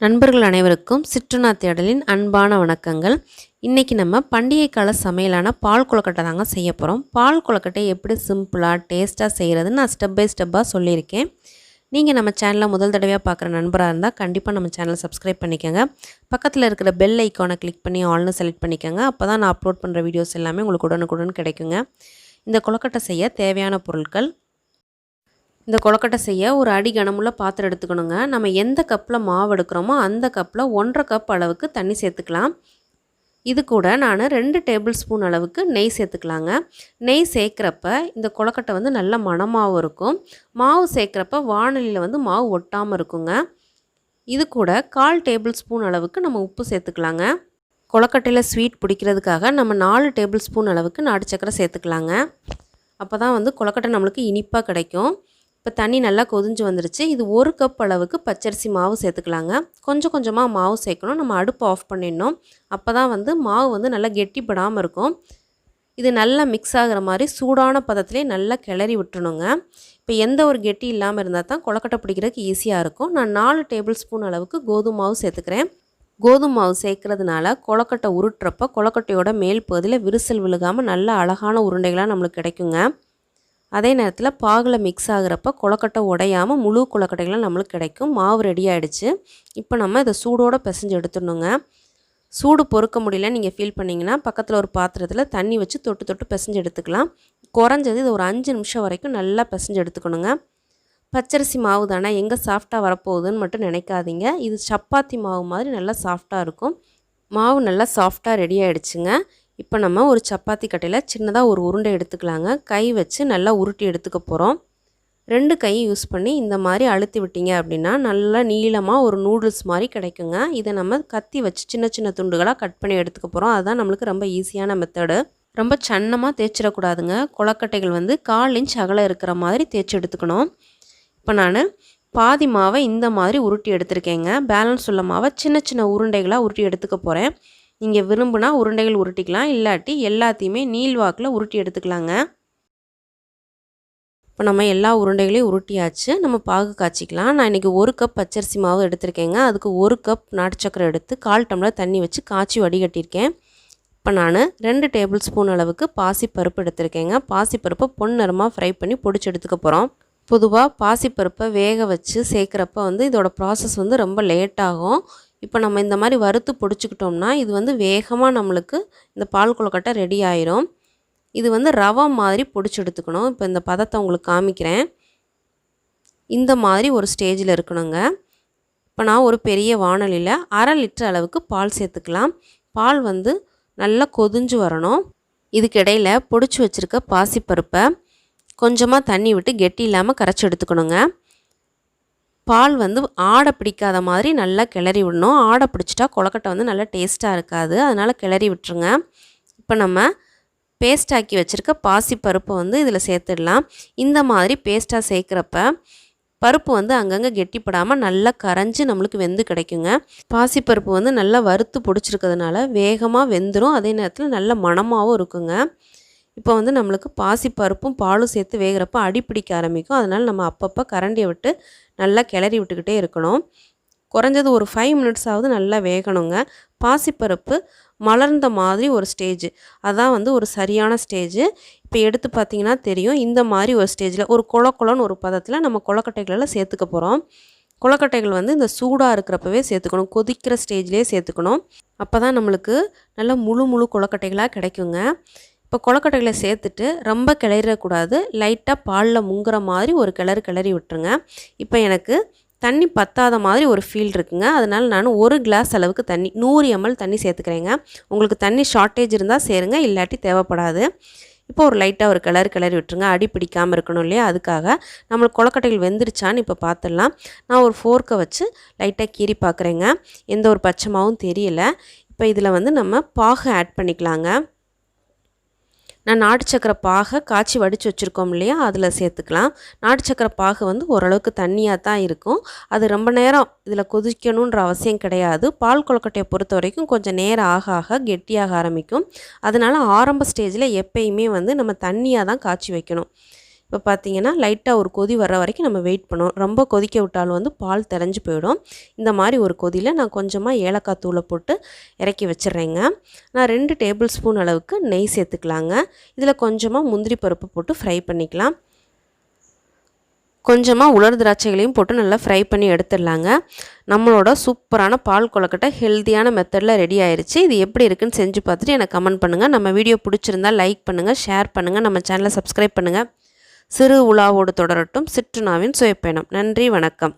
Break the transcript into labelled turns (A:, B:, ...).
A: நண்பர்கள் அனைவருக்கும் சிற்றுணா தேடலின் அன்பான வணக்கங்கள். இன்றைக்கி நம்ம பண்டிகை கால சமையலான பால் கொழுக்கட்டை தாங்க செய்ய போகிறோம். பால் கொழுக்கட்டை எப்படி சிம்பிளாக டேஸ்ட்டாக செய்கிறதுன்னு நான் ஸ்டெப் பை ஸ்டெப்பாக சொல்லியிருக்கேன். நீங்கள் நம்ம சேனலை முதல் தடவையாக பார்க்குற நண்பராக இருந்தால் கண்டிப்பாக நம்ம சேனலை சப்ஸ்கிரைப் பண்ணிக்கோங்க. பக்கத்தில் இருக்கிற பெல் ஐக்கானை கிளிக் பண்ணி ஆல்னு செலக்ட் பண்ணிக்கோங்க. அப்போ தான் நான் அப்லோட் பண்ணுற வீடியோஸ் எல்லாமே உங்களுக்கு உடனுக்குடன் கிடைக்குங்க. இந்த கொழுக்கட்டை செய்ய தேவையான பொருட்கள்: இந்த கொழுக்கட்டை செய்ய ஒரு அடி கனமுள்ள பாத்திரம் எடுத்துக்கணுங்க. நம்ம எந்த கப்பில் மாவு எடுக்கிறோமோ அந்த கப்பில் 1.5 கப் அளவுக்கு தண்ணி சேர்த்துக்கலாம். இது கூட நான் 2 டேபிள் ஸ்பூன் அளவுக்கு நெய் சேர்த்துக்கலாங்க. நெய் சேர்க்குறப்ப இந்த கொழுக்கட்டை வந்து நல்ல மணமாகவும் இருக்கும். மாவு சேர்க்குறப்ப வாணலியில் மாவு ஒட்டாமல் இருக்குங்க. இது கூட 1/4 டேபிள் ஸ்பூன் அளவுக்கு நம்ம உப்பு சேர்த்துக்கலாங்க. கொழுக்கட்டையில் ஸ்வீட் பிடிக்கிறதுக்காக நம்ம 4 டேபிள் ஸ்பூன் அளவுக்கு நாட்டு சக்கரை சேர்த்துக்கலாங்க. அப்போ தான் கொழுக்கட்டை நம்மளுக்கு இனிப்பாக கிடைக்கும். இப்போ தண்ணி நல்லா கொதிஞ்சு வந்துருச்சு. இது 1 கப் அளவுக்கு பச்சரிசி மாவு சேர்த்துக்கலாங்க. கொஞ்சம் கொஞ்சமாக மாவு சேர்க்கணும். நம்ம அடுப்பு ஆஃப் பண்ணிடணும். அப்போ தான் மாவு நல்லா கெட்டிப்படாமல் இருக்கும். இது நல்லா மிக்ஸ் ஆகிற மாதிரி சூடான பதத்திலே நல்லா கிளறி விட்டுணுங்க. இப்போ எந்த ஒரு கெட்டி இல்லாமல் இருந்தால் தான் கொழுக்கட்டை பிடிக்கிறதுக்கு ஈஸியாக இருக்கும். நான் 4 டேபிள் ஸ்பூன் அளவுக்கு கோதுமை மாவு சேர்த்துக்கிறேன். கோதுமை மாவு சேர்க்கறதுனால கொழுக்கட்டை உருட்டுறப்ப கொழுக்கட்டையோட மேல் பகுதியில் விரிசல் விழுகாமல் நல்ல அழகான உருண்டைகளாக நம்மளுக்கு கிடைக்குங்க. அதே நேரத்தில் பாகில் மிக்ஸ் ஆகிறப்ப கொழுக்கட்டை உடையாமல் முழு கொழுக்கட்டைகளாக நம்மளுக்கு கிடைக்கும். மாவு ரெடி ஆகிடுச்சு. இப்போ நம்ம இதை சூடோடு பிசைஞ்சு எடுத்துடணுங்க. சூடு பொறுக்க முடியல நீங்கள் ஃபீல் பண்ணிங்கன்னா பக்கத்தில் ஒரு பாத்திரத்தில் தண்ணி வச்சு தொட்டு தொட்டு பிசைஞ்சு எடுத்துக்கலாம். குறைஞ்சது இது ஒரு 5 நிமிஷம் வரைக்கும் நல்லா பிசைஞ்சு எடுத்துக்கணுங்க. பச்சரிசி மாவு தானே எங்கே சாஃப்டாக வரப்போகுதுன்னு மட்டும் நினைக்காதீங்க. இது சப்பாத்தி மாவு மாதிரி நல்லா சாஃப்டாக இருக்கும். மாவு நல்லா சாஃப்டாக ரெடி ஆகிடுச்சுங்க. இப்போ நம்ம ஒரு சப்பாத்தி கட்டையில் சின்னதாக ஒரு உருண்டை எடுத்துக்கலாங்க. கை வச்சு நல்லா உருட்டி எடுத்துக்க போகிறோம். 2 கையும் யூஸ் பண்ணி இந்த மாதிரி அழுத்தி விட்டீங்க அப்படின்னா நல்லா நீளமாக ஒரு நூடுல்ஸ் மாதிரி கிடைக்குங்க. இதை நம்ம கத்தி வச்சு சின்ன சின்ன துண்டுகளாக கட் பண்ணி எடுத்துக்க போகிறோம். அதுதான் நம்மளுக்கு ரொம்ப ஈஸியான மெத்தடு. ரொம்ப சன்னமாக தேய்ச்சிடக்கூடாதுங்க. கொழுக்கட்டைகள் 1/4 இன்ச் அகலம் இருக்கிற மாதிரி தேய்ச்சி எடுத்துக்கணும். இப்போ நான் பாதி மாவை இந்த மாதிரி உருட்டி எடுத்துருக்கேங்க. பேலன்ஸ் உள்ள மாவை சின்ன சின்ன உருண்டைகளாக உருட்டி எடுத்துக்க போகிறேன். நீங்கள் விரும்புனா உருண்டைகள் உருட்டிக்கலாம், இல்லாட்டி எல்லாத்தையுமே நீள்வாக்கில் உருட்டி எடுத்துக்கலாங்க. இப்போ நம்ம எல்லா உருண்டைகளையும் உருட்டியாச்சு. நம்ம பாகு காய்ச்சிக்கலாம். நான் இன்றைக்கி 1 கப் பச்சரிசி மாவு எடுத்திருக்கேங்க. அதுக்கு 1 கப் நாட்டு சக்கரை எடுத்து 1/4 டம்ளர் தண்ணி வச்சு காய்ச்சி வடிகட்டியிருக்கேன். இப்போ நான் 2 டேபிள் ஸ்பூன் அளவுக்கு பாசிப்பருப்பு எடுத்திருக்கேங்க. பாசிப்பருப்பை பொன்னிறமாக ஃப்ரை பண்ணி பொடிச்சு எடுத்துக்க போகிறோம். பொதுவாக பாசிப்பருப்பை வேக வச்சு சேர்க்குறப்ப இதோட ப்ராசஸ் ரொம்ப லேட் ஆகும். இப்போ நம்ம இந்த மாதிரி வறுத்து பொடிச்சுக்கிட்டோம்னா இது வேகமாக நம்மளுக்கு இந்த பால் கொழுக்கட்டை ரெடி ஆயிரும். இது ரவை மாதிரி பொடிச்சு எடுத்துக்கணும். இப்போ இந்த பதத்தை உங்களுக்கு காமிக்கிறேன். இந்த மாதிரி ஒரு ஸ்டேஜில் இருக்கணுங்க. இப்போ நான் ஒரு பெரிய வாணலியில் 1/2 லிட்டர் அளவுக்கு பால் சேர்த்துக்கலாம். பால் நல்லா கொதிஞ்சு வரணும். இதுக்கு இடையில் பொடிச்சு வச்சுருக்க பாசிப்பருப்பை கொஞ்சமாக தண்ணி விட்டு கெட்டி இல்லாமல் கரைச்சி எடுத்துக்கணுங்க. பால் ஆடை பிடிக்காத மாதிரி நல்லா கிளறி விடணும். ஆடை பிடிச்சிட்டா கொழுக்கட்டை நல்லா டேஸ்ட்டாக இருக்காது. அதனால் கிளறி விட்டுருங்க. இப்போ நம்ம பேஸ்டாக்கி வச்சுருக்க பாசிப்பருப்பை இதில் சேர்த்துடலாம். இந்த மாதிரி பேஸ்ட்டாக சேர்க்குறப்ப பருப்பு அங்கங்கே கெட்டிப்படாமல் நல்லா கரைஞ்சி நம்மளுக்கு வெந்து கிடைக்குங்க. பாசிப்பருப்பு நல்லா வறுத்து பொடிச்சிருக்கிறதுனால வேகமாக வெந்துடும். அதே நேரத்தில் நல்ல மணமாகவும் இருக்குங்க. இப்போ நம்மளுக்கு பாசிப்பருப்பும் பாலும் சேர்த்து வேகிறப்ப அடி பிடிக்க ஆரம்பிக்கும். அதனால் நம்ம அப்பப்போ கரண்டியை விட்டு நல்லா கிளறி விட்டுக்கிட்டே இருக்கணும். குறைஞ்சது ஒரு 5 மினிட்ஸாவது நல்லா வேகணுங்க. பாசிப்பருப்பு மலர்ந்த மாதிரி ஒரு ஸ்டேஜ், அதான் ஒரு சரியான ஸ்டேஜ். இப்போ எடுத்து பார்த்திங்கன்னா தெரியும். இந்த மாதிரி ஒரு ஸ்டேஜில் ஒரு கொலன்னு ஒரு பதத்தில் நம்ம கொழுக்கட்டைகளெல்லாம் சேர்த்துக்க போகிறோம். கொழுக்கட்டைகள் இந்த சூடாக இருக்கிறப்பவே சேர்த்துக்கணும். கொதிக்கிற ஸ்டேஜ்லேயே சேர்த்துக்கணும். அப்போ தான் நம்மளுக்கு நல்லா முழு கொழுக்கட்டைகளாக கிடைக்குங்க. இப்போ கொழுக்கட்டைகளை சேர்த்துட்டு ரொம்ப கிளறிடக்கூடாது. லைட்டாக பாலில் முங்குற மாதிரி ஒரு கிளறி விட்டுருங்க. இப்போ எனக்கு தண்ணி பத்தாத மாதிரி ஒரு ஃபீல் இருக்குங்க. அதனால் நான் 1 கிளாஸ் அளவுக்கு தண்ணி 100 ml தண்ணி சேர்த்துக்கிறேங்க. உங்களுக்கு தண்ணி ஷார்ட்டேஜ் இருந்தால் சேருங்க, இல்லாட்டி தேவைப்படாது. இப்போ ஒரு லைட்டாக ஒரு கிளறி விட்டுருங்க. அடி பிடிக்காமல் இருக்கணும் இல்லையா, அதுக்காக. நம்மளுக்கு கொழுக்கட்டைகள் வெந்துருச்சான்னு இப்போ பார்த்துடலாம். நான் ஒரு ஃபோர்க்கை வச்சு லைட்டாக கீறி பார்க்குறேங்க. எந்த ஒரு பச்சை மாவும் தெரியல. இப்போ இதில் நம்ம பாகு ஆட் பண்ணிக்கலாங்க. நான் நாட்டு சக்கரை பாகை காய்ச்சி வடித்து வச்சுருக்கோம் இல்லையா, அதில் சேர்த்துக்கலாம். நாட்டு சக்கரை பாகு ஓரளவுக்கு தண்ணியாக தான் இருக்கும். அது ரொம்ப நேரம் இதில் கொதிக்கணுன்ற அவசியம் கிடையாது. பால் கொழுக்கட்டையை பொறுத்த வரைக்கும் கொஞ்சம் நேரம் ஆக ஆக கெட்டியாக ஆரம்பிக்கும். அதனால் ஆரம்ப ஸ்டேஜில் எப்பயுமே நம்ம தண்ணியாக தான் காய்ச்சி வைக்கணும். இப்போ பார்த்தீங்கன்னா லைட்டாக ஒரு கொதி வர வரைக்கும் நம்ம வெயிட் பண்ணணும். ரொம்ப கொதிக்க விட்டாலும் வந்து பால் திரஞ்சு போயிடும். இந்த மாதிரி ஒரு கொதியில் நான் கொஞ்சமாக ஏலக்காய் தூளை போட்டு இறக்கி வச்சிடுறேங்க. நான் 2 டேபிள் ஸ்பூன் அளவுக்கு நெய் சேர்த்துக்கலாங்க. இதில் கொஞ்சமாக முந்திரி பருப்பு போட்டு ஃப்ரை பண்ணிக்கலாம். கொஞ்சமாக உலர் திராட்சைகளையும் போட்டு நல்லா ஃப்ரை பண்ணி எடுத்துடலாங்க. நம்மளோட சூப்பரான பால் கொழுக்கட்டை ஹெல்த்தியான மெத்தடில் ரெடி ஆயிடுச்சு. இது எப்படி இருக்குன்னு செஞ்சு பார்த்துட்டு எனக்கு கமெண்ட் பண்ணுங்கள். நம்ம வீடியோ பிடிச்சிருந்தா லைக் பண்ணுங்கள், ஷேர் பண்ணுங்கள், நம்ம சேனலை சப்ஸ்கிரைப் பண்ணுங்கள். சிறு உலாவோடு தொடரட்டும் சிற்றுணாவின் சுவைப்பயணம். நன்றி, வணக்கம்.